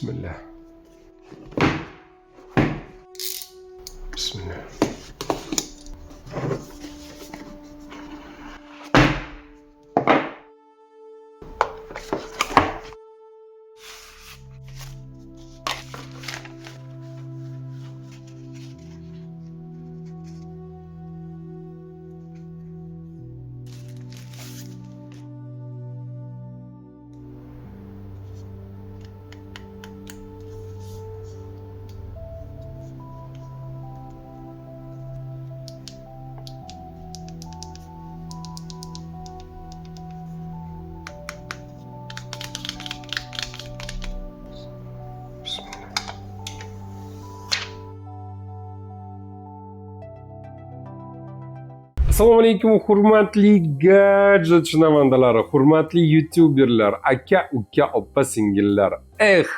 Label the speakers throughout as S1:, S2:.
S1: Bismillah. Bismillah. Assalomu alaykum hurmatli gadjetshnavandalari, hurmatli youtuberlar, aka, uka, opa, singillar.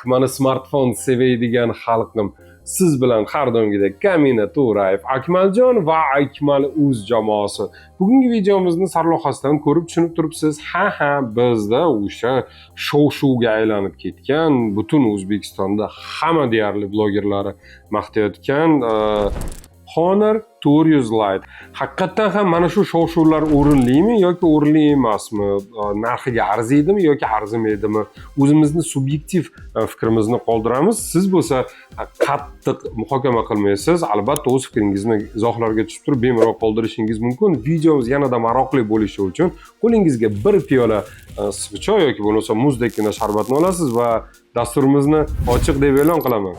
S1: Mana smartfon sevadigan xalqim. Siz bilan har doimgidek Kamina To'rayev, Akmaljon va Akmal.uz jamoasi. Bugungi videomizni sarlavhasidan ko'rib tushunib turibsiz. Ha, bizda o'sha shov-shuvga aylanib ketgan, butun O'zbekistonda hamma deyarli blogerlari maqtayotgan Honor 200 Lite. Haqiqatan ham mana shu shov-shuvlar o'rinlimi yoki o'rinli emasmi? Narxiga arziydimi yoki arzimaydimi? O'zimizni subyektiv fikrimizni qoldiramiz. Siz bo'lsa qattiq muhokama qilmaysiz. Albatta o'z fikringizni izohlarga tushib turib bemalol qoldirishingiz mumkin. Videomiz yanada maroqli bo'lishi uchun qo'lingizga bir piyola issiq choy yoki bo'lmasa muzdekkina sharbatni olasiz va dasturimizni ochiq deb e'lon qilaman.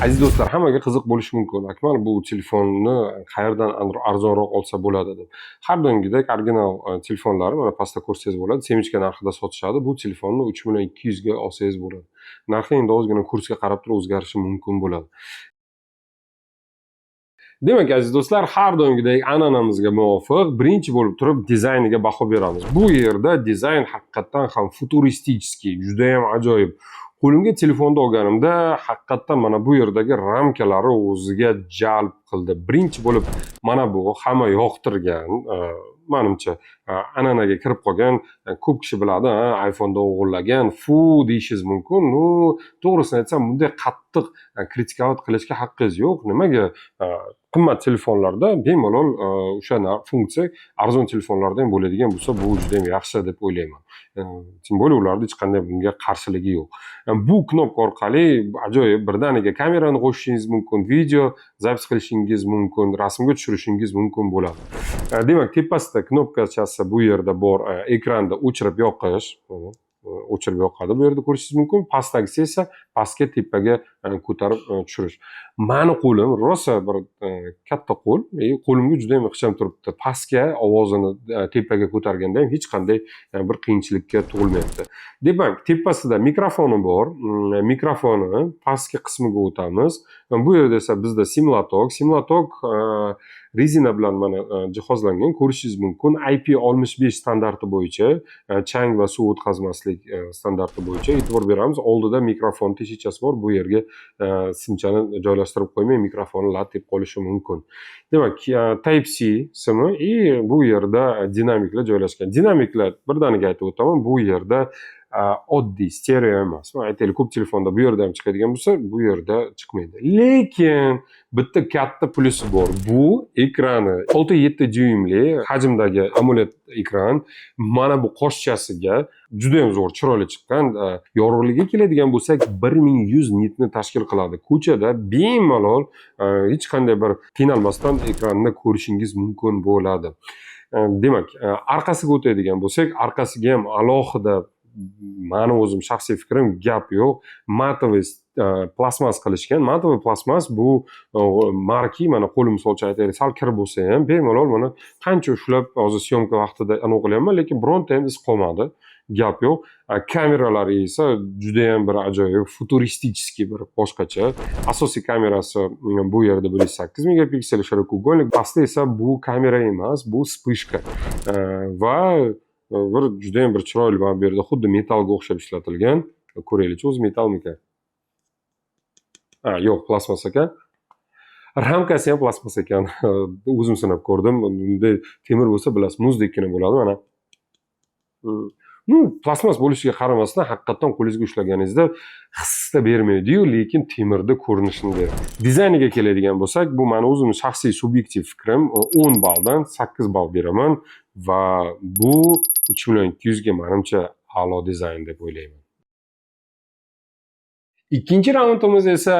S1: Aziz do'stlar, hammaga qiziq bo'lishi mumkin. Akmal bu telefonni qayerdan arzonroq olsa bo'ladi deb. Har doimgidek original telefonlar mana pastda ko'rsangiz bo'ladi, semichka narxida sotishadi. Bu telefonni 3.200 ga olsangiz bo'ladi. Narxi endi ozgina kursga qarab turib o'zgarishi mumkin bo'ladi. Demak, aziz do'stlar, har doimgidek an'anamizga muvofiq birinchi bo'lib turib dizayniga baho beramiz. Bu yerda dizayn haqiqatan ham futuristik, juda ham ajoyib. Qo'limga telefonni olganimda haqiqatan mana bu yerdagi ramkalari o'ziga jalb qildi. Birinchi bo'lib mana bu hamma yoqtirgan, menimcha an'anaga kirib qolgan, ko'p kishi biladi, iPhone'da o'g'irlagan, fu deyishingiz mumkin. To'g'risini aytsam, bunday qattiq kritikovat qilishga haqqingiz yo'q. Nimaga? Qimmat telefonlarda bemalol o'sha funksiya arzon telefonlarda ham bo'ladigan bo'lsa, bu juda ham yaxshi deb o'ylayman. Tim bo'lib ularda hech qanday bunga qarshiligi yo'q. Bu knopka orqali ajoyib birdaniga kamerani qo'shishingiz mumkin, video zapis qilishingiz mumkin, rasmga tushirishingiz mumkin bo'ladi. Demak, tepasida knopkachasi bu yerda bor, ekranda o'chirib yoqish, o'chirib yoqadi. Bu yerda ko'rishingiz mumkin. Pastdagisi esa pastga tepaga ko'tarib tushirish. Mani qo'lim rosa bir katta qo'l, qo'limga juda ham ixcham turibdi. Pastga ovozini tepaga ko'targanda ham hech qanday bir qiyinchilikka tug'ilmayapti. Demak, tepasida mikrofoni bor. Mikrofoni pastki qismiga o'tamiz. Bu yerda esa bizda Simlatok rezina bilan mana jihozlangan, ko'rishingiz mumkin. IP65 standarti bo'yicha, chang va suv o'tkazmaslik standarti bo'yicha e'tibor beramiz. Oldida mikrofon teshikchasi bor. Bu yerga simchani joylashtirib qo'ymay mikrofonni lat deb qolishi mumkin. Demak, Type-C simi bu yerda dinamiklar joylashgan. Dinamiklar birdaniga aytib o'taman, bu yerda oddiy stereo emas. Aytaylik, ko'p telefonda bu yerda ham chiqadigan bo'lsa, bu yerda chiqmaydi. Lekin bitta katta plusi bor. Bu ekrani 6-7 dyuymli hajmdagi AMOLED ekran. Mana bu qoshchasiga juda ham zo'r, chiroyli chiqqan. Yorug'ligiga keladigan bo'lsak, 1100 nitni tashkil qiladi. Ko'chada bemalol hech qanday bir qiynalmasdan ekranni ko'rishingiz mumkin bo'ladi. Demak, orqasiga o'tadigan bo'lsak, orqasiga ham alohida mani o'zim shaxsiy fikrim gap yo'q. Matoviy plasmas qilishgan. Matoviy plasmas bu marki, mana qo'lim misol uchun aytaylik, sal kir bo'lsa ham bemalol mana qancha ushlab hozir syomka vaqtida aniq qilyapman, lekin bironta ham iz qolmadi. Gap yo'q. Kameralari esa juda ham bir ajoyib, futuristik bir boshqacha. Asosiy kamerasi bu yerda 108 megapiksel shirokouгольник, pastda esa bu kamera emas, bu spishka. Va bir juda ham bir chiroyli, mana bu yerda xuddi metallga o'xshab ishlatilgan. Ko'raylikchi, o'zi metallmikan? Yo'q, plasmas ekan. Ramkasi ham plasmas ekan. O'zim sinab ko'rdim. Bunday temir bo'lsa, bilasiz, muzdekkina bo'ladi mana. plastmas bo'lishiga qaramasdan haqiqatdan qo'lingizga ushlaganingizda hissda bermaydi-yu, lekin temirda ko'rinishini beradi. Dizayniga keladigan bo'lsak, bu meni o'zimni shaxsiy subyektiv fikrim. 10 balldan 8 ball beraman va bu 3.200.000 ga menimcha a'lo dizayn deb o'ylayman. Ikkinchi raundimiz esa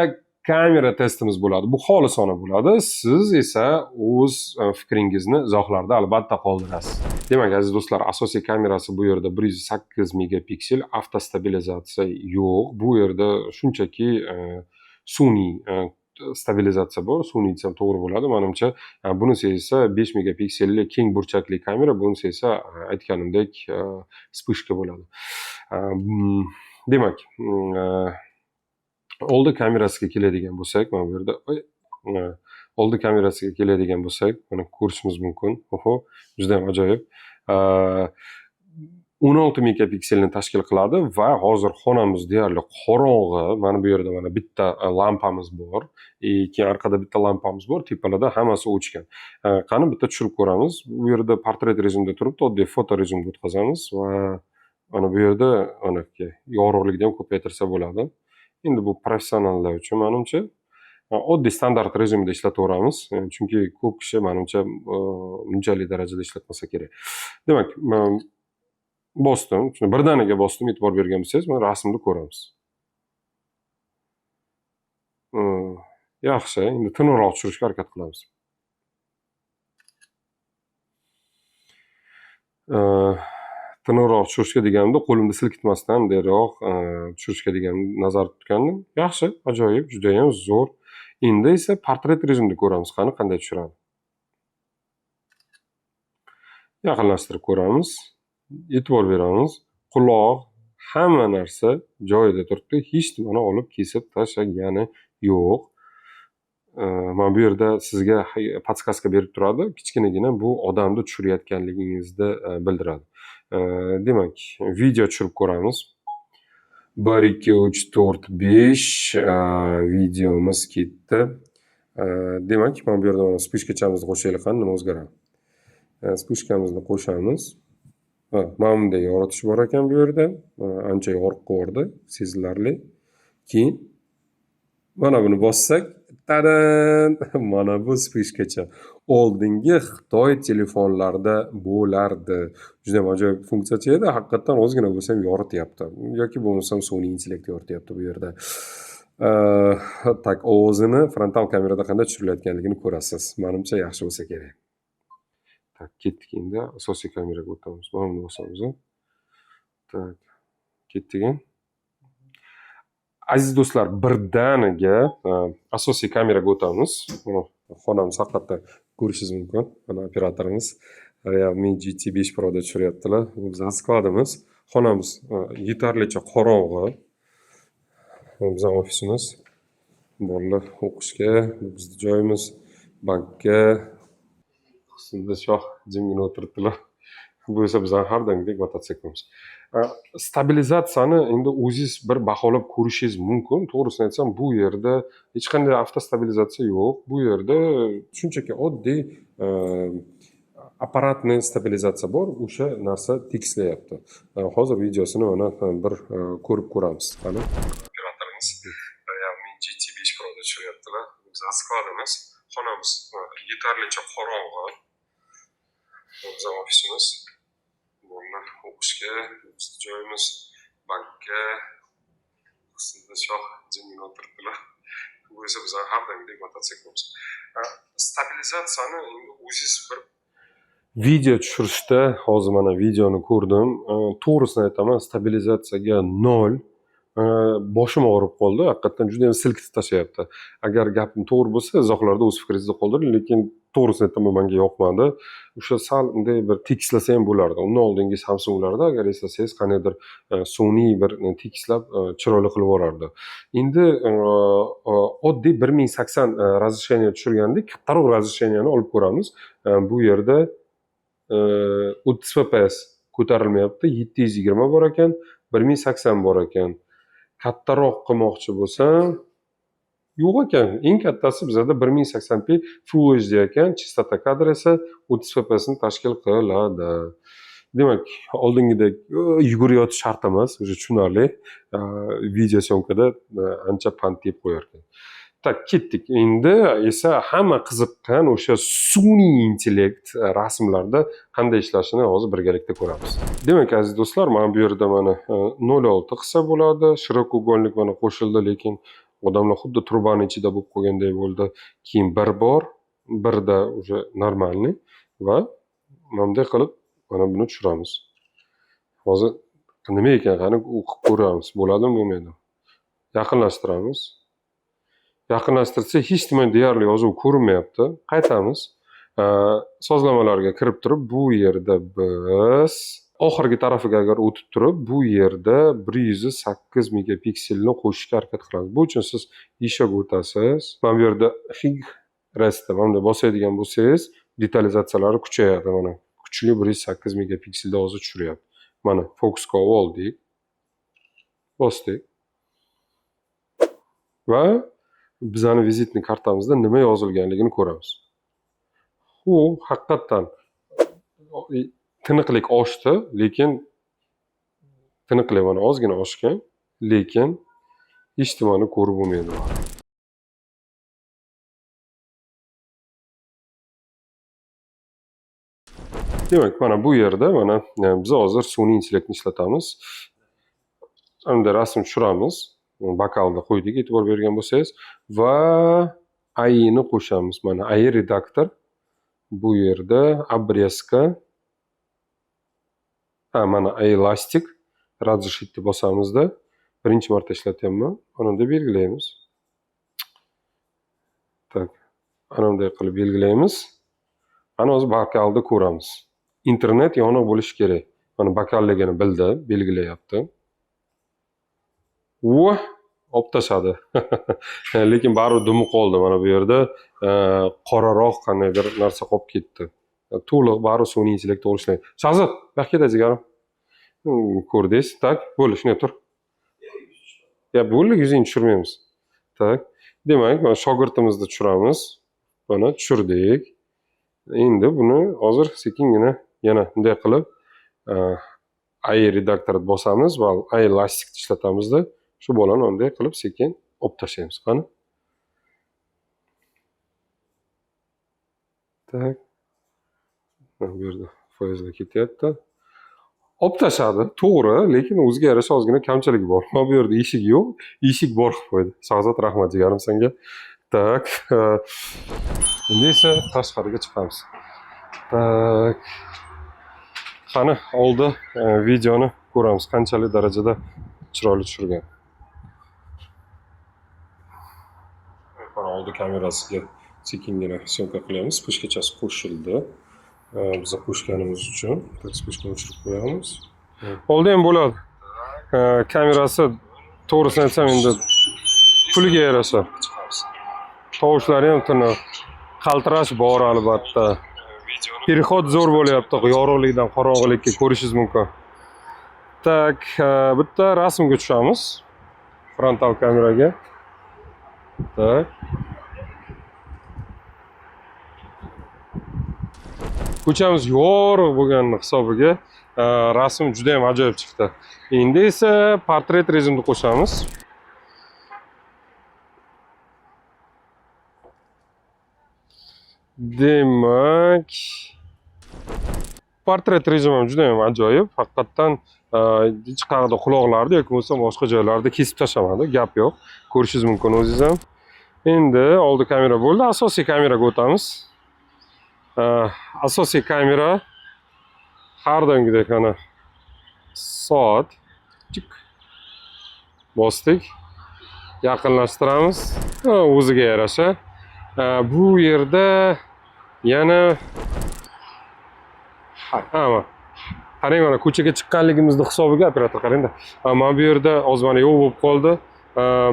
S1: kamera testimiz bo'ladi. Bu xolisona bo'ladi. Siz esa o'z fikringizni izohlarda albatta qoldirasiz. Demak, aziz do'stlar, asosiy kamerasi bu yerda 108 megapiksel, avtostabilizatsiya yo'q. Bu yerda shunchaki sun'iy stabilizatsiya bor. Sun'iy desam to'g'ri bo'ladi, menimcha. Bunisi esa 5 megapikselli keng burchakli kamera, bunisi esa aytganimdek spishka bo'ladi. Demak, oldi kamerasiga keladigan bo'lsak, mana bu yerda oldi kamerasiga keladigan bo'lsak, mana ko'rishimiz mumkin. Juda ham ajoyib. 16 megapikselni tashkil qiladi va hozir xonamiz deyarli qorong'i. Mana bu yerda mana bitta lampamiz bor, keyin orqada bitta lampamiz bor, tepalarda hammasi o'chgan. Qani bitta tushirib ko'ramiz. Bu yerda portret rejimda turibdi, oddiy foto rejimga o'tkazamiz va mana bu yerda yorug'likni ham ko'paytirsa bo'ladi. Endi bu professionallar uchun menimcha oddiy standart rejimda ishlataveramiz. Chunki ko'p kishi menimcha bunchalik darajada ishlatmasa kerak. Demak, bosdim, birdaniga bosdim, e'tibor bergan bo'lsangiz, mana rasmni ko'ramiz. Yaxshi, endi tiniqroq tushirishga harakat qilamiz. Tiniqroq tushirishga deganimda qo'limni silkitmasdan bunday tushirishga degan nazar tutgandim. Yaxshi, ajoyib, juda ham zo'r. Endi esa portret rejimda ko'ramiz, qani qanday tushiradi. Yaqinlashtirib ko'ramiz. E'tibor beramiz. Quloq, hamma narsa joyida turibdi. Hech nimani olib kesib tashlagani yo'q. Mana bu yerda sizga podskaska berib turadi. Kichkinagina bu odamni tushirayotganligingizni bildiradi. Demak, video tushirib ko'ramiz. 1 2 3 4 5 videomiz ketdi. Demak, mana bu yerda mana spishkachamizni qo'shaylik, qani nima o'zgaradi. Spishkamizni qo'shamiz. Mana bunday yoritish bor ekan bu yerda. Ancha yorqin ko'rdi, sezilarli. Keyin mana buni bossak, tadan! Mana bu spishkacha. Oldingi Xitoy telefonlarida bo'lardi. Juda ham ajoyib funksiyachi edi. Haqiqatan ozgina bo'lsa ham yorityapti. Yoki bo'lmasam sun'iy intellekt yorityapti bu yerda. Tak, ovozini frontal kamerada qanday tushirilayotganligini ko'rasiz. Menimcha yaxshi bo'lsa kerak. Tak, ketdik endi asosiy kameraga o'tamiz. Mana buni bosamiz. Tak, ketdik. Aziz do'stlar, birdaniga asosiy kameraga o'tamiz. Mana xonamiz haqiqatdan ko'rishingiz mumkin. Mana operatorimiz Realme GT5 Pro'da tushiryaptilar. Bu bizning skladimiz. Xonamiz yetarlicha qorong'i. Bizning ofisimiz. Bolalar o'qishga, bizning joyimiz, bankka, qismda shoh jimgina o'tiribdilar. Bu esa bizning har doimgidek mototsiklimiz. Stabilizatsiyani endi o'zingiz bir baholab ko'rishingiz mumkin. To'g'risini aytsam, bu yerda hech qanday avtostabilizatsiya yo'q. Bu yerda shunchaki oddiy apparatni stabilizatsiya bor, o'sha narsa tekislayapti. Hozir videosini mana bir ko'rib ko'ramiz. Qani operatorimiz Realme GT5 Pro'da tushiryaptilar. Bizning skladimiz, xonamiz yetarlicha qorong'i. Bizning ofisimiz, bolalar o'qishga, bizning joyimiz, bankka, qismda shoh jimgina o'tiribdilar. Bu esa bizning har doimgidek mototsiklimiz. Stabilizatsiyani endi o'zingiz bir video tushirishda hozir mana videoni ko'rdim. To'g'risini aytaman, stabilizatsiyaga 0. Boshim og'rib qoldi. Haqiqatan juda ham silkitib tashlayapti. Agar gapim to'g'ri bo'lsa, izohlarda o'z fikringizni qoldiring, lekin to'g'risini aytaman, menga yoqmadi. O'sha sal bunday bir tekislasa ham bo'lardi. Undan oldingi Samsunglarda agar eslasangiz, qaniydir sun'iy bir tekislab chiroyli qilib yuborardi. Endi oddiy 1080 razрешение tushirgandik, kattaroq razрешениyani olib ko'ramiz. Bu yerda 30 fps ko'tarilmayapti, 720 bor ekan, 1080 bor ekan. Kattaroq qilmoqchi bo'lsam, yo'q ekan. Eng kattasi bizda 1080p Full HD ekan, chistota kadr esa 30 fps ni tashkil qiladi. Demak, oldingidek yugurib yotish shart emas, уже tushunarli. Video syomkada ancha pand yeb qo'yar ekan. Tak, ketdik. Endi esa hamma qiziqqan o'sha sun'iy intellekt rasmlarda qanday ishlashini hozir birgalikda ko'ramiz. Demak, aziz do'stlar, mana bu yerda mana 0.6 qilsa bo'ladi. Shirokouгольник mana qo'shildi, lekin odamlar xuddi turbani ichida bo'lib qolganday bo'ldi. Keyin bir bor, birda уже нормальный va mana bunday qilib mana buni tushiramiz. Hozir nima ekan, qani o'qib ko'ramiz. Bo'ladimi, bo'lmaydimi? Yaqinlashtiramiz. Yaqinlashtirsa hech nima deyarli yozuv ko'rinmayapti. Qaytamiz. Sozlamalarga kirib turib, bu yerda biz oxirgi tarafiga agar o'tib turib, bu yerda 108 megapikselni qo'shishga harakat qilamiz. Bu uchun siz eshak o'tasiz. Mana bu yerda Hig restda mana bosadigan bo'lsangiz, detalizatsiyalari kuchayadi mana. Kuchli 108 megapikselda hozir tushiryapti. Mana fokusga oldik. Bosdik. Va bizning vizitni kartamizda nima yozilganligini ko'ramiz. U haqiqatan tiniqlik oshdi, lekin tiniqlik mana ozgina oshgan, lekin hech nimani ko'rib bo'lmaydi. Demak, mana bu yerda mana biz hozir sun'iy intellektni ishlatamiz. Unda rasm tushiramiz. Bakalda qo'ydik, e'tibor bergan bo'lsangiz va AI ni qo'shamiz. Mana AI redaktor. Bu yerda обрезка. Mana AI elastic разрешить bosamizda birinchi marta ishlatyapman. Mana bunda belgilaymiz. Tak. Mana bunday qilib belgilaymiz. Ana hozir bakalda ko'ramiz. Internet yoniq bo'lishi kerak. Mana bakalligini bildi, belgilayapti. Olib tashladi. Lekin baribir dumi qoldi. Mana bu yerda qoraroq qandaydir narsa qolib ketdi. To'liq baribir sun'iy intellekt to'g'ri ishlaydi. Shahzod, vaqt ketadi jigarim. Ko'rdingiz? Tak, bo'ldi, shunday tur. Ya bo'ldi, yuzingni tushirmaymiz. Tak. Demak, mana shogirdimizni tushiramiz. Mana tushirdik. Endi buni hozir sekingina yana bunday qilib AI redaktorni bosamiz va AI elastic ishlatamizda shu bolani bunday qilib sekin olib tashlaymiz. Qani? Tak. Bu yerda foizlar ketyapti. Olib tashladi, to'g'ri, lekin o'ziga yarasha ozgina kamchiligi bor. Mana bu yerda eshik yo'q, eshik bor qilib qo'ydi. Shahzod, rahmat jigarim senga. Tak. Endi esa tashqariga chiqamiz. Tak. Qani, oldi videoni ko'ramiz, qanchalik darajada chiroyli tushirgan. Mana oldi kamerasiga sekingina syomka qilamiz. Pushkachasi qo'shildi. Biz qo'shganimiz uchun pushkani o'chirib qo'yamiz. Oldi ham bo'ladi. Kamerasi to'g'risini aytsam endi puliga yarasha. Tovushlari ham tiniq. Qaltirash bor albatta. Переход zo'r bo'lyapti. Yorug'likdan qorong'ilikka ko'rishingiz mumkin. Tak, bitta rasmga tushamiz. Frontal kameraga. Tak. Ko'chamiz yorug' bo'lgan hisobiga rasm juda ham ajoyib chiqdi. Endi esa portret rejimni qo'shamiz. Demak, portret rejimi juda ham ajoyib. Haqiqatan hech qayerda quloqlarni yoki bo'lmasa boshqa joylarda kesib tashlamadi, gap yo'q. Ko'rishingiz mumkin o'zingiz ham. Endi oldi kamera bo'ldi, asosiy kameraga o'tamiz. Asosiy kamera har doimgidek mana soat bosdik, yaqinlashtiramiz, o'ziga yarasha. Bu yerda yana qarang, mana ko'chaga chiqqanligimizni hisobiga operator qarangda. Mana bu yerda hozir mana yo'q bo'lib qoldi.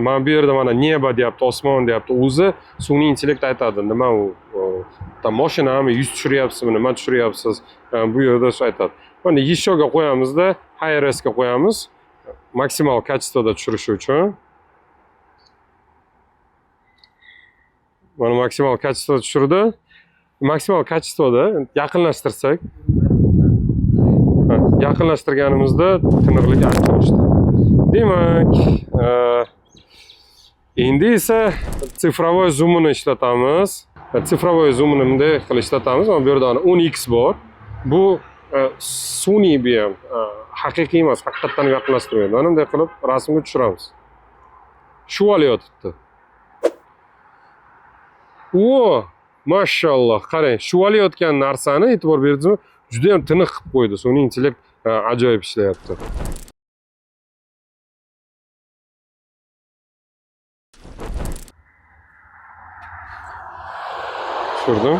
S1: Mana bu yerda mana neba deyapti, osmon deyapti. O'zi sun'iy intellekt aytadi. Nima u? Mashinami yuz tushiryapsizmi, nima tushiryapsiz? Bu yerda shu aytadi. Mana yeshoga qo'yamizda, HRSga qo'yamiz. Maksimal kачествоda tushirishi uchun. Mana maksimal kачествоda tushirdi. Maksimal kачествоda yaqinlashtirsak, yaqinlashtirganimizda tiniqlik ancha oshdi. Demak, endi esa sifrovoy zoomini ishlatamiz. Sifrovoy zoomini bunday qilib ishlatamiz. Mana bu yerda 10x bor. Bu sun'iy bu ham haqiqiy emas, haqiqatdan yaqinlashtirmaydi. Mana bunday qilib rasmga tushiramiz. Shu olayotibdi. O, mashalloh, qarang, shu olayotgan narsani e'tibor berdingizmi? Juda ham tiniq qilib qo'ydi. Sun'iy intellekt ajoyib ishlayapti. Tushirdim.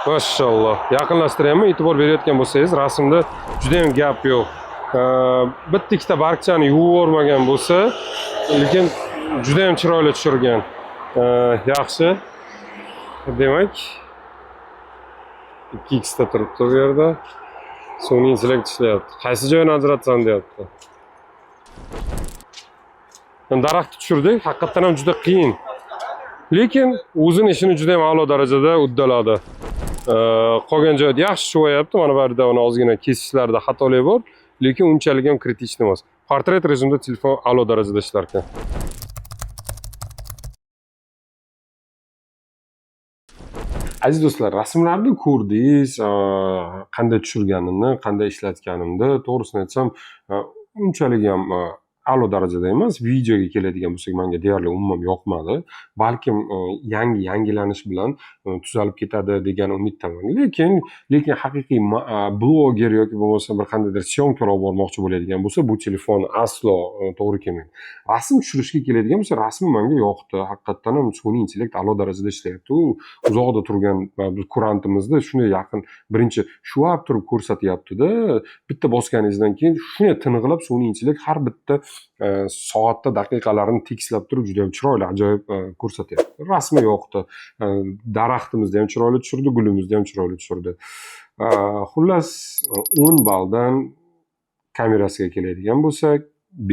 S1: Mashalloh. Yaqinlashtiryapman, e'tibor berayotgan bo'lsangiz, rasmda juda ham gap yo'q. Bitta ikkita bargchani yuvib o'rmagan bo'lsa, lekin juda ham chiroyli tushirgan. Yaxshi. Demak, 2x ta turibdi bu yerda. Sun'iy intellekt ishlayapti. Qaysi joyini ajratsam deyapti. Daraxtni tushirdik, haqiqatan ham juda qiyin. Lekin o'zini ishini juda ham a'lo darajada uddaladi. Qolgan joyda yaxshi shuvyapti. Mana bu yerda ozgina kesishlarda xatolik bor, lekin unchalik ham kritik emas. Portret rejimda telefon a'lo darajada ishlar ekan. Aziz do'stlar, rasmlarni ko'rdingiz, qanday tushirganimni, qanday ishlatganimni, to'g'risini aytsam, unchalik ham a'lo darajada emas. Videoga keladigan bo'lsak, menga deyarli umuman yoqmadi. Balkim yangilanish bilan tuzalib ketadi degan umiddaman. Lekin haqiqiy bloger yoki bo'lmasa bir qandaydir syomkalar olib bormoqchi bo'ladigan bo'lsa, bu telefon aslo to'g'ri kelmaydi. Rasm tushirishga keladigan bo'lsa, rasmi menga yoqdi. Haqiqatan ham sun'iy intellekt a'lo darajada ishlayapti. U uzoqda turgan kurantimizda shunday yaqin birinchi shuvab turib ko'rsatyapti-da, bitta bosganingizdan keyin shunday tiniqlab sun'iy intellekt har bitta soatda daqiqalarini tekislab turib juda ham chiroyli, ajoyib ko'rsatyapti. Rasmi yoqdi. Daraxtimizni ham chiroyli tushirdi, gulimizni ham chiroyli tushirdi. Xullas 10 balldan kamerasiga keladigan bo'lsak,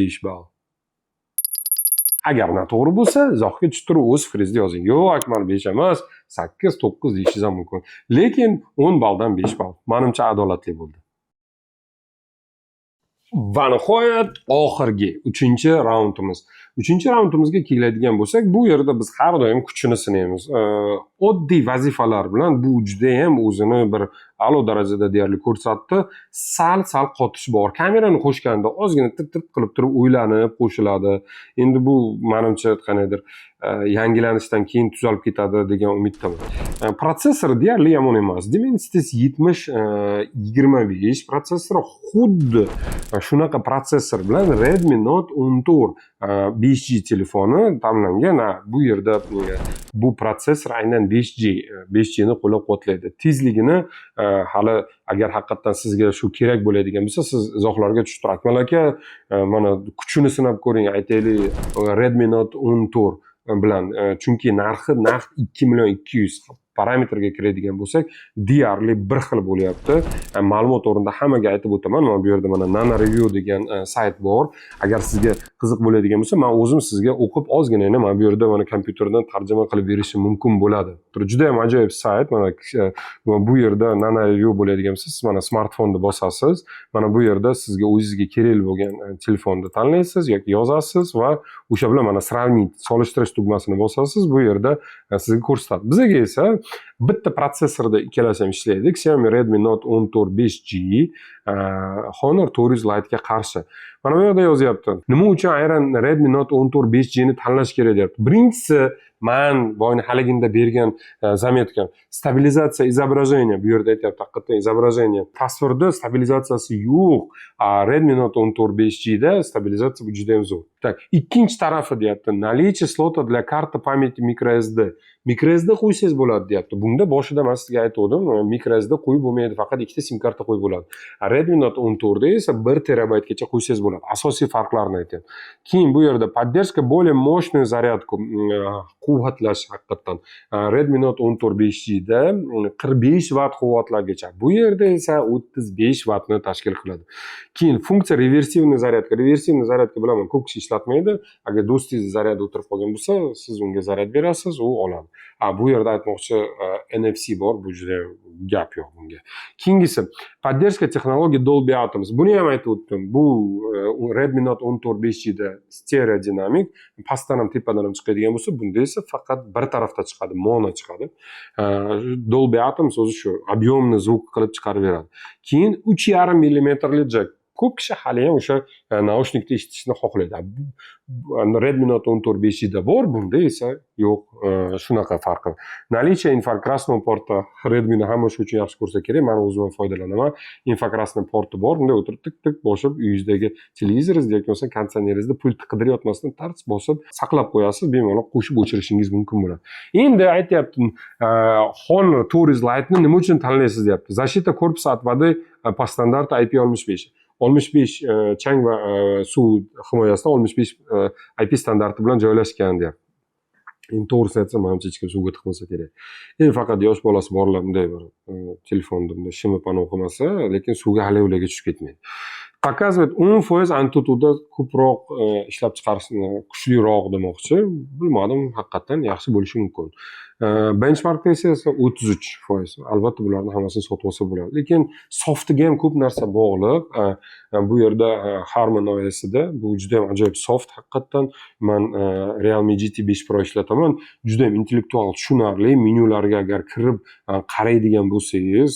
S1: 5 ball. Agar noto'g'ri bo'lsa, izohga tushirib o'z fikringizni yozing. Yo'q, Akmal 5 emas, 8, 9 deyishingiz ham mumkin. Lekin 10 balldan 5 ball. Menimcha adolatli bo'ldi. Va nihoyat oxirgi 3-raundimiz. 3-raundimizga keladigan bo'lsak, bu yerda biz har doim kuchini sinaymiz. Oddiy vazifalar bilan bu juda ham o'zini bir a'lo darajada deyarli ko'rsatdi. Sal qotish bor. Kamerani qo'shganda ozgina tit qilib turib o'ylanib qo'shiladi. Endi bu menimcha qanaydir yangilanishdan keyin tuzalib ketadi degan umiddaman. Protsessor deyarli yomon emas. Dimensity 7025 protsessor xuddi shunaqa protsessor bilan Redmi Note 14 5G telefoni tanlangan. Bu yerda bu protsessor aynan 5G ni qo'llab-quvvatlaydi. Tezligini hali agar haqiqatan sizga shu kerak bo'ladigan bo'lsa, siz izohlarga tushib Akmal aka, mana kuchini sinab ko'ring, aytaylik Redmi Note 14 bilan, chunki narxi naqd 2.200.000 parametrga kiradigan bo'lsak, deyarli bir xil bo'lyapti. Ma'lumot o'rnida hammaga aytib o'taman. Mana bu yerda mana Nano Review degan sayt bor. Agar sizga qiziq bo'ladigan bo'lsa, men o'zim sizga o'qib ozgina mana bu yerda mana kompyuterdan tarjima qilib berishim mumkin bo'ladi. Juda ham ajoyib sayt. Mana bu yerda Nano Review bo'ladigan bo'lsa, siz mana smartfonni bosasiz. Mana bu yerda sizga o'zingizga kerak bo'lgan telefonni tanlaysiz yoki yozasiz va o'sha bilan mana sravnit, solishtirish tugmasini bosasiz. Bu yerda sizga ko'rsatadi. Bizga esa bitta protsessorda ikkalasi ham ishlaydi. Xiaomi Redmi Note 14 5G Honor 400 Lite'ga qarshi. Mana bu yerda yozyapti. Nima uchun aynan Redmi Note 14 5G ni tanlash kerak deyapti. Birinchisi, men boyni haliginda bergan zametkam, stabilizatsiya izobrazeniya. Bu yerda aytyapti, haqiqatan izobrazeniya. Tasvirda stabilizatsiyasi yo'q. Redmi Note 14 5G da stabilizatsiya juda ham zo'r. Tak, ikkinchi tarafi deyapti, наличие слота для карты памяти microSD. microSD qo'ysangiz bo'ladi deyapti. Bunda boshida men sizga aytgandim, microSD qo'yib bo'lmaydi, faqat ikkita sim karta qo'yib bo'ladi. Redmi Note 14 da esa 1 terabaytgacha qo'ysangiz bo'ladi. Asosiy farqlarni aytyapti. Keyin bu yerda поддержка более мощную зарядку, quvvatlash haqiqatan. Redmi Note 14 5G da 45 watt quvvatlargacha. Bu yerda esa 35 wattni tashkil qiladi. Keyin funksiya reversivniy zaryadka. Reversivniy zaryadka bilaman, ko'p kishi ishlatmaydi. Agar do'stingiz zaryadda o'tirib qolgan bo'lsa, siz unga zaryad berasiz, u oladi. Bu yerda aytmoqchi, NFC bor, bu juda gap yo'q bunga. Keyingisi поддержка texnologiya Dolby Atmos. Buni ham aytib o'tdim. Bu Redmi Note 14 5G da stereo dinamik, pastdan ham tepadan ham chiqadigan bo'lsa, bunda esa faqat bir tarafda chiqadi, mono chiqadi. Dolby Atmos o'zi shu объемный звук qilib chiqarib beradi. Keyin 3,5 mm jack. Ko'p kishi hali ham o'sha naushnikda eshitishni xohlaydi. Redmi Note 14 5G da bor, bunda esa yo'q. Shunaqa farqi. Наличие infrakrasnoy porti Redmi ni hamma shu uchun yaxshi ko'rsa kerak. Men o'zim ham foydalanaman. Infrakrasnoy porti bor. Bunda o'tirib tik bosib, uyingizdagi televizoringizda yoki bo'lmasa konditsioneringizda pultni qidirayotmasdan tartib bosib saqlab qo'yasiz, bemalol qo'shib o'chirishingiz mumkin bo'ladi. Endi aytyaptim, Honor Tourist Lite'ni nima uchun tanlaysiz deyapti. Защита корпуса от воды по стандарту IP65. 65 chang va suv himoyasida 65 IP standarti bilan joylashgan deyapti. Endi to'g'risini aytsam, menimcha hech kim suvga tiqmasa kerak. Endi faqat yosh bolasi borlar bunday bir telefonda bunday shimib o'qimasa, lekin suvga hali-ularga tushib ketmaydi. Показывает 10% Antutu'da ko'proq ishlab chiqarishni kuchliroq demoqchi. Bilmadim, haqiqatan yaxshi bo'lishi mumkin. Benchmarkda esa 33%. Albatta bularni hammasini sotib olsa bo'ladi. Lekin softga ham ko'p narsa bog'liq. Bu yerda Harman oilasida bu juda ham ajoyib soft haqiqatan. Men Realme GT 5 Pro ishlataman. Juda ham intellektual, tushunarli, menyularga agar kirib qaraydigan bo'lsangiz,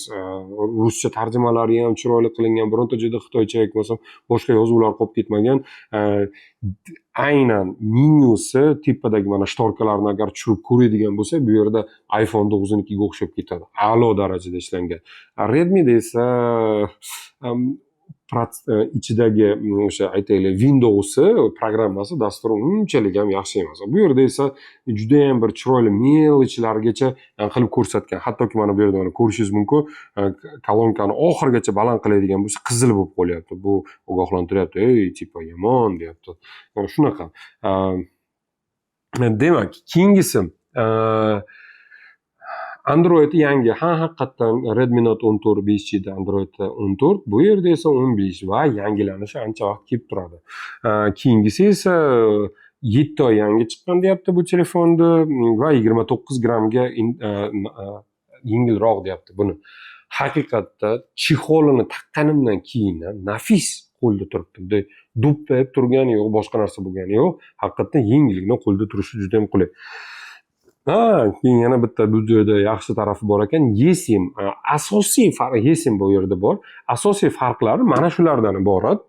S1: ruscha tarjimalari ham chiroyli qilingan, bironta joyda xitoycha yoki bo'lmasam boshqa yozuvlar qolib ketmagan. Aynan menyusi tepadagi mana shtorkalarni agar tushirib ko'radigan bo'lsa, bu yerda iPhone 9nikiga o'xshab ketadi. A'lo darajada ishlangan. Redmi da esa ichidagi o'sha aytaylik Windows programmasi dasturi unchalik ham yaxshi emas. Bu yerda esa juda ham bir chiroyli melichlargacha qilib ko'rsatgan. Hattoki mana bu yerda mana ko'rishingiz mumkin, kolonkani oxirigacha baland qiladigan bo'lsa qizil bo'lib qolyapti. Bu ogohlantiryapti. Ey, tipa yomon deyapti. Shunaqa. Demak, keyingisi Android yangi, haqiqatan Redmi Note 14 5G da Android 14, bu yerda esa 15 va yangilanishi ancha vaqt kelib turadi. Keyingisi esa 7 oy yangi chiqqan deyapti bu telefonni va 29 grammga yengilroq deyapti buni. Haqiqatda chexolini taqqanimdan keyin nafis qo'lda turibdi. Bunday do'ppayib turgani yo'q, boshqa narsa bo'lgani yo'q. Haqiqatdan yengillikni qo'lda turishi juda ham qulay. Keyin yana bitta bu yerda yaxshi tarafi bor ekan. eSIM, asosiy farqi eSIM bu yerda bor. Asosiy farqlari mana shulardan iborat.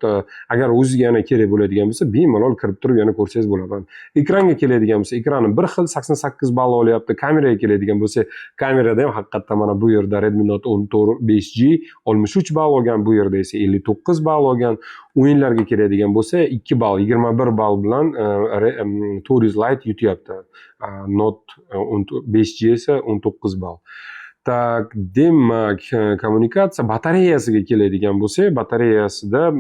S1: Agar o'ziga yana kerak bo'ladigan bo'lsa, bemalol kirib turib yana ko'rsangiz bo'ladi. Ekranga keladigan bo'lsa, ekrani bir xil 88 ball olyapti. Kameraga keladigan bo'lsa, kamerada ham haqiqatdan mana bu yerda Redmi Note 14 5G 63 ball olgan, bu yerda esa 59 ball olgan. O'yinlarga keladigan bo'lsa, 2 ball, 21 ball bilan Tourist Lite yutyapti. Note 5G esa 19 ball. Tak, demak, kommunikatsiya batareyasiga keladigan bo'lsa, batareyasida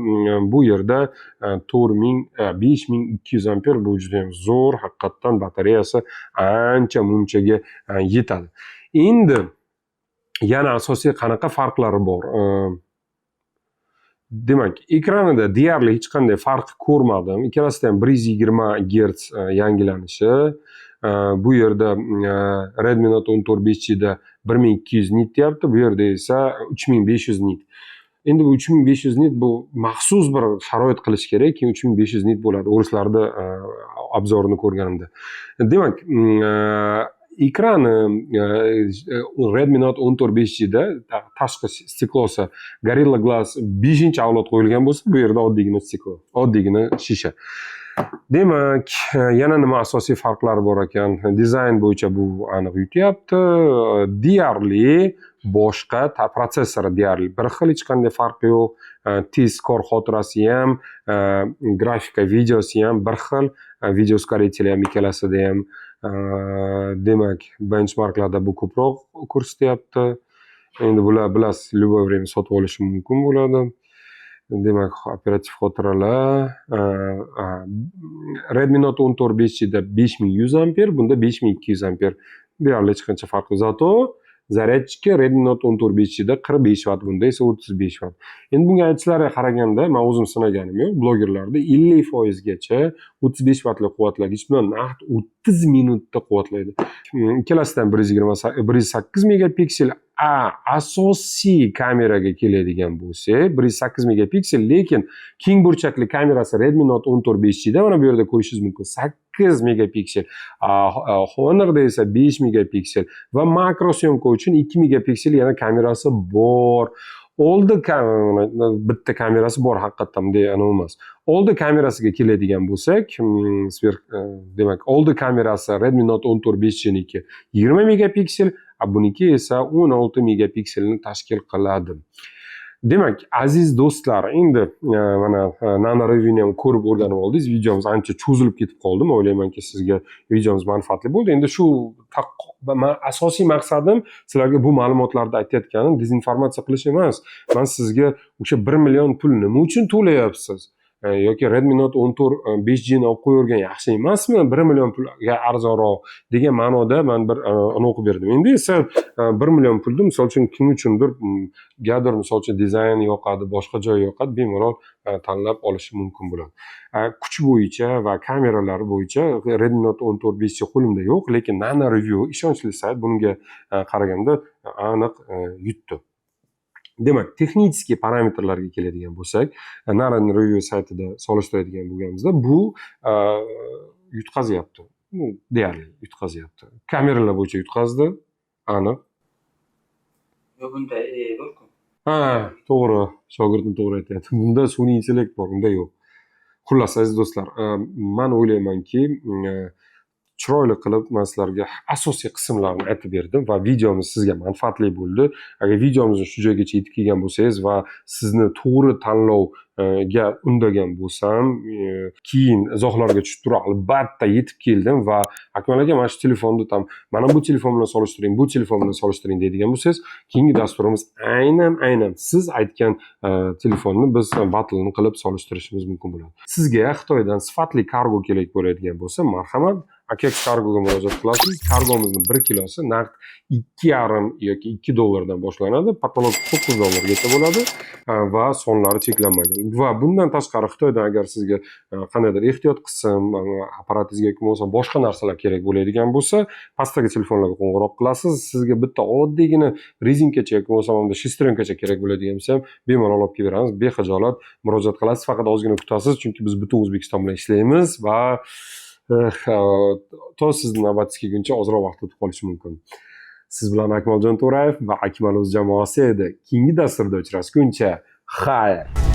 S1: bu yerda 5200 amper, bu juda ham zo'r, haqiqatdan batareyasi ancha munchaga yetadi. Endi yana asosiy qanaqa farqlari bor? Demak, ekranida deyarli hech qanday farq ko'rmadim. Ikkalasida ham 120 Hz yangilanishi. Bu yerda Redmi Note 14 5G da 1200 nit deyapti, bu yerda esa 3500 nit. Endi bu 3500 nit bu maxsus bir sharoit qilish kerak, keyin 3500 nit bo'ladi. O'rislarda obzorini ko'rganimda. Demak, ekrani Redmi Note 14 5G da tashqi stiklosi Gorilla Glass 5-avlod qo'yilgan bo'lsa, bu yerda oddiygina stiklo, oddiygina shisha. Demak, yana nima asosiy farqlari bor ekan? Dizayn bo'yicha bu aniq yutyapti. Deyarli boshqa protsessori deyarli bir xil, hech qanday farqi yo'q. Tez core xotirasi ham, grafika, videosi ham bir xil. Video ускорители ham ikkalasida ham. Demak, benchmarklarda bu ko'proq ko'rsatyapti. Endi bular bilasiz, любое время sotib olish mumkin bo'ladi. Demak, operativ xotiralar Redmi Note 14 5G da 5100 amper, bunda 5200 amper. Deyarli hech qancha farqi. Zato zaryadchika Redmi Note 14 5G'da 45 watt, bunda esa 35 watt. Endi bunga aytishlariga qaraganda, men o'zim sinaganim yo'q, blogerlarda 50% gacha 35 wattli quvvatlagich bilan naqd 30 minutda quvvatlaydi. Ikkalasidan 108 megapiksel asosiy kameraga keladigan bo'lsak, 108 megapiksel, lekin keng burchakli kamerasi Redmi Note 14 5G'da mana bu yerda ko'rishingiz mumkin 8 megapiksel, Honor'da esa 5 megapiksel va makro syomka uchun 2 megapiksel yana kamerasi bor. Oldi bitta kamerasi bor haqiqatan, bunday emas. Oldi kamerasiga keladigan bo'lsak, demak, oldi kamerasi Redmi Note 14 5G'niki 20 megapiksel, buniki esa 16 megapikselni tashkil qiladi. Demak, aziz do'stlar, endi mana nano reviewni ham ko'rib o'rganib oldingiz. Videomiz ancha cho'zilib ketib qoldi. Men o'ylaymanki, sizga videomiz manfaatli bo'ldi. Endi shu asosiy maqsadim sizlarga bu ma'lumotlarni aytayotganim dezinformatsiya qilish emas. Men sizga o'sha 1 million pul nima uchun to'layapsiz? Yoki Redmi Note 14 5G'ni olib qo'ygan yaxshi emasmi? 1 million pulga arzonroq degan ma'noda men bir o'qib berdim. Endi esa 1 million pulni misol uchun kim uchundir gadir misol uchun dizayn yoqadi, boshqa joy yoqadi, bemalol tanlab olishi mumkin bo'ladi. Kuch bo'yicha va kameralar bo'yicha Redmi Note 14 5G qo'limda yo'q, lekin Nano Review ishonchli sayt bunga qaraganda aniq yutdi. Demak, texnik parametrlarga keladigan bo'lsak, Nano Review saytida solishtiradigan bo'lganimizda bu yutqazyapti. Deyarli yutqazyapti. Kameralar bo'yicha yutqazdi, aniq.
S2: Yo'q, bunda bor-ku.
S1: To'g'ri, shogirdim to'g'ri aytayapti. Bunda sun'iy intellekt bor, unda yo'q. Xullas, aziz do'stlar, men o'ylaymanki, chiroyli qilib men sizlarga asosiy qismlarni aytib berdim va videomiz sizga manfaatli bo'ldi. Agar videomizni shu joygacha yetib kelgan bo'lsangiz va sizni to'g'ri tanlovga undagan bo'lsam, keyin izohlarga tushib turib albatta yetib keldim va Akmal aka, mana shu telefonni mana bu telefon bilan solishtiring, bu telefon bilan solishtiring deydigan bo'lsangiz, keyingi dasturimiz aynan siz aytgan telefonni biz batlini qilib solishtirishimiz mumkin bo'ladi. Sizga Xitoydan sifatli kargo kerak bo'ladigan bo'lsa, marhamat, Akex Cargo'ga murojaat qilasiz. Kargomizni 1 kilosi naqd 2,5 yoki 2 dollardan boshlanadi, patolog 9 dollargacha bo'ladi va sonlari cheklanmagan. Va bundan tashqari Xitoydan agar sizga qandaydir ehtiyot qism, apparatingizga bo'lmasa boshqa narsalar kerak bo'ladigan bo'lsa, pastdagi telefonlarga qo'ng'iroq qilasiz. Sizga bitta oddiygina rezinkacha yoki bo'lmasa shestrenkacha kerak bo'ladigan bo'lsa ham bemalol olib kelib beramiz. Bexijolat murojaat qilasiz, faqat ozgina kutasiz, chunki biz butun O'zbekiston bilan ishlaymiz va to sizni navbatingiz kelguncha ozroq vaqt o'tib qolishi mumkin. Siz bilan Akmaljon To'rayev va Akmal o'z jamoasi edi. Keyingi dasturda uchrashguncha, xayr.